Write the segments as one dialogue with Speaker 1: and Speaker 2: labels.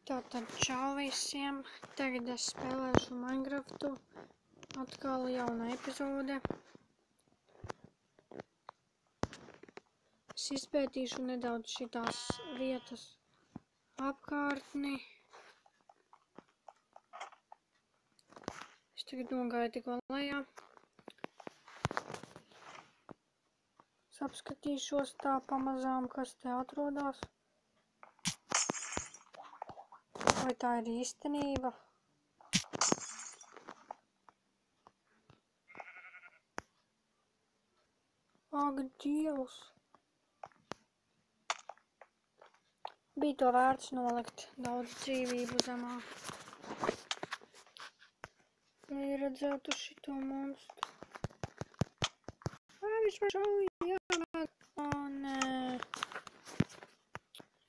Speaker 1: Tātad čau visiem, tagad es spēlēšu Minecraftu, atkal jauna epizode. Es izpētīšu nedaudz šitās vietas apkārtni. Es tagad nogāju tikko lejā. Es apskatīšos tā pamazām, kas te atrodas. Vai tā ir īstenība? Ak, Dievs! Bija to vērts nolikt daudz dzīvību zemā. Lai redzētu šito monstru. Viņš man šauja! O, nē!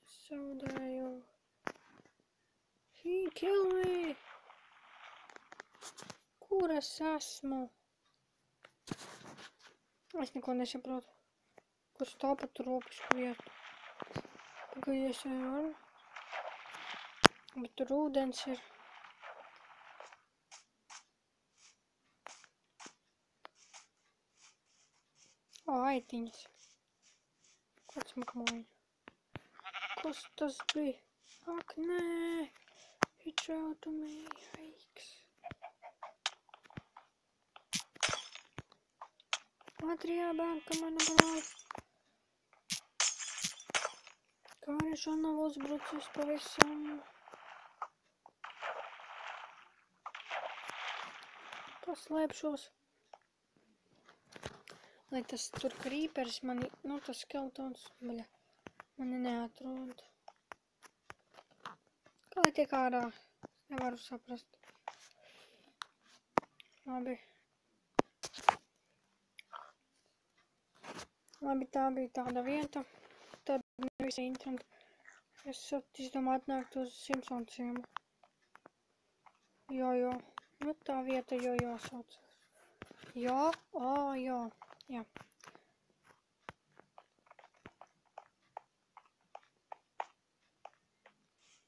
Speaker 1: Es zaudēju. He kill me! Kur es esmu? Es neko nesaprotu. Kur stāpa tropisku vietu. Pagaidies vai varu. Bet tur ūdens ir. O, aitiņas. Kāds makmoja. Kas tas bija? Ak, nē! He tried to me, yikes. Otrajā banka mana brāl. Kā viņš man nav uzbrucis pavisam. Paslēpšos. Lai tas tur krīpers mani, tas skeletons, mani neatrod. Kā lai tiek ārā? Nevaru saprast. Labi. Labi, tā bija tāda vieta. Tad nevis interesanti. Es izdomāju atnākt uz Simpsonu ciemu. Jo. Nu tā vieta jo sauc. Jo, jo. Jā.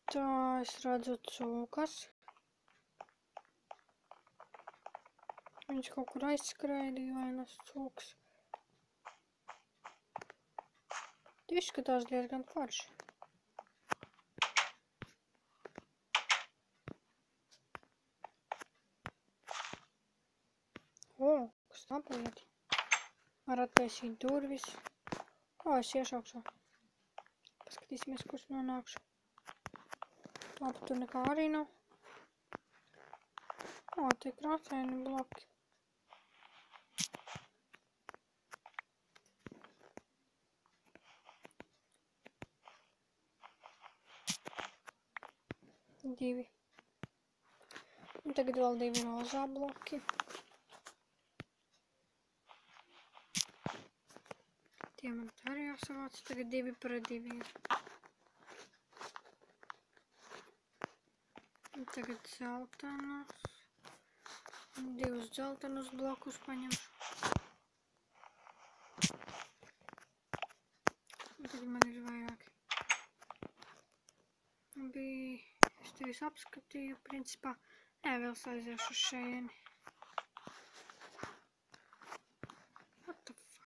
Speaker 1: Tā, es redzu cūkas. Viņš kaut kur aizskraidīja, vai nes cūks. Izskatās diezgan forši. O, kas tā paliet? Var attaisīt durvis. O, es iešaukšu. Paskatīsimies, kurš nonākšu. Labi, tur nekā arī nav. O, tie krāsaini bloki. Divi. Un tagad vēl divi rozā bloki. Tie man tā arī jāsavāc. Tagad 2 pret 2. Un tagad zeltanos. Un 2 zeltanus blokus paņemšu. Un tagad man ir vairāki. Es te visu apskatīju, principā. Nē, vēl aiziešu uz šejieni. What the fuck?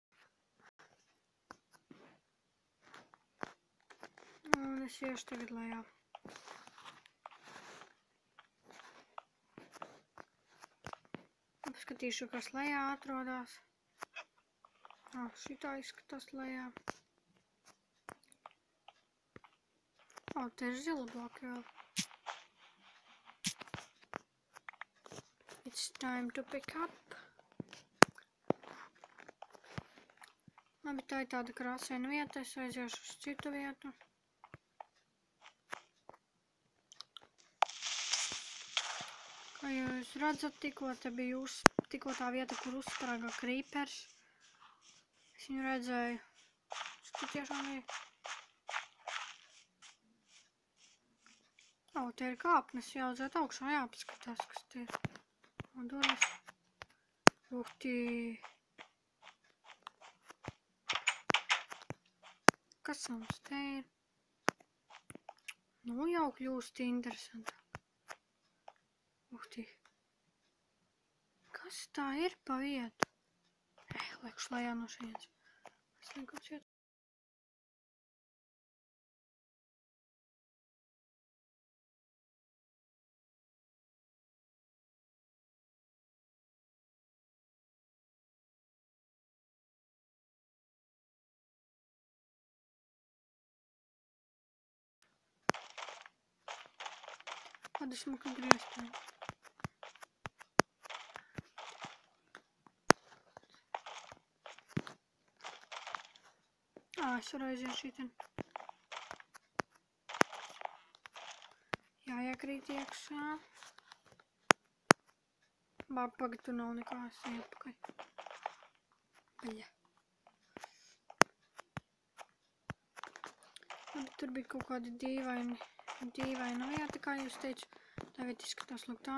Speaker 1: Un es iešu tagad lejā. Apskatīšu, kas lejā atrodas. Šitā izskatās lejā. Te ir zila bloki vēl. It's time to pick up. Labi, tā ir tāda krāsaina vieta. Es aiziešu uz citu vietu. Kā jūs redzat, tikko tā vieta, kur uzsprāga krīpers. Es viņu redzēju. Tas tiešām ir. O, te ir kāpnes, jāuzēt augšā, jāpaskatās, kas te ir. O, durvis. Uhtī. Kas mums te ir? Nu jau kļūst interesantāk. Uhtī. Kas tā ir pa vietu? Liekšu lejā no šajienes. Es nekāds iet. Kāda smuka grieztēm. Es varu aiziet šitien. Jāiekrīt iekšā. Pagaid, tur nav nekā, es eju atpakaļ. Baļa. Labi, tur bija kaut kādi dīvaini vieta, kā jūs teicu. Tā vieta izskatās lūk tā.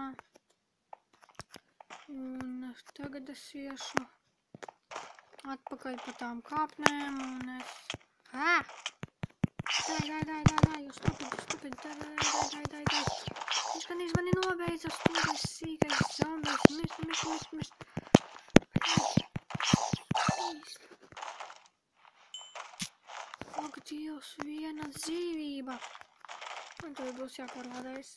Speaker 1: Un tagad es iešu atpakaļ pa tām kāpnēm un es... Dai, jūs stupidi, dai. Viņš gan izmani nobeidzas, stūdīs sīkais zombijs, mist. Ak, Dievs, viena dzīvība. Un tad būs jāpārvādājas.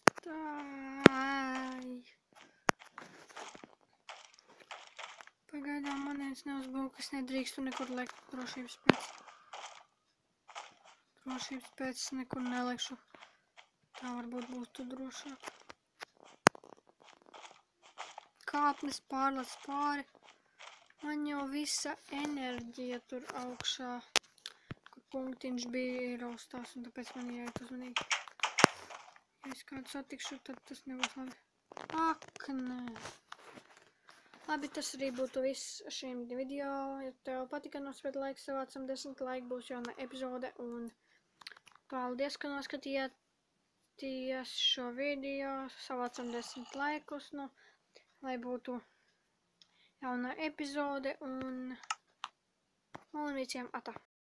Speaker 1: Pagaidām manēns neuzbūk, es nedrīkstu nekur lekt drošības pēc. Drošības pēc es nekur nelekšu. Tā varbūt būtu drošāk. Kāpnes pārlec pāri. Man jau visa enerģija tur augšā. Kur punktiņš bija raustās un tāpēc man jāiet uzmanīgi. Ja es kādu satikšu, tad tas nebūs labi. Ak, nē. Labi, tas arī būtu viss šim video. Ja tev patika, nospēd laiku, savācam 10 laiku, būs jauna epizode. Un paldies, ka noskatījāties šo video. Savācam 10 laikus, lai būtu jauna epizode. Un visiem atā!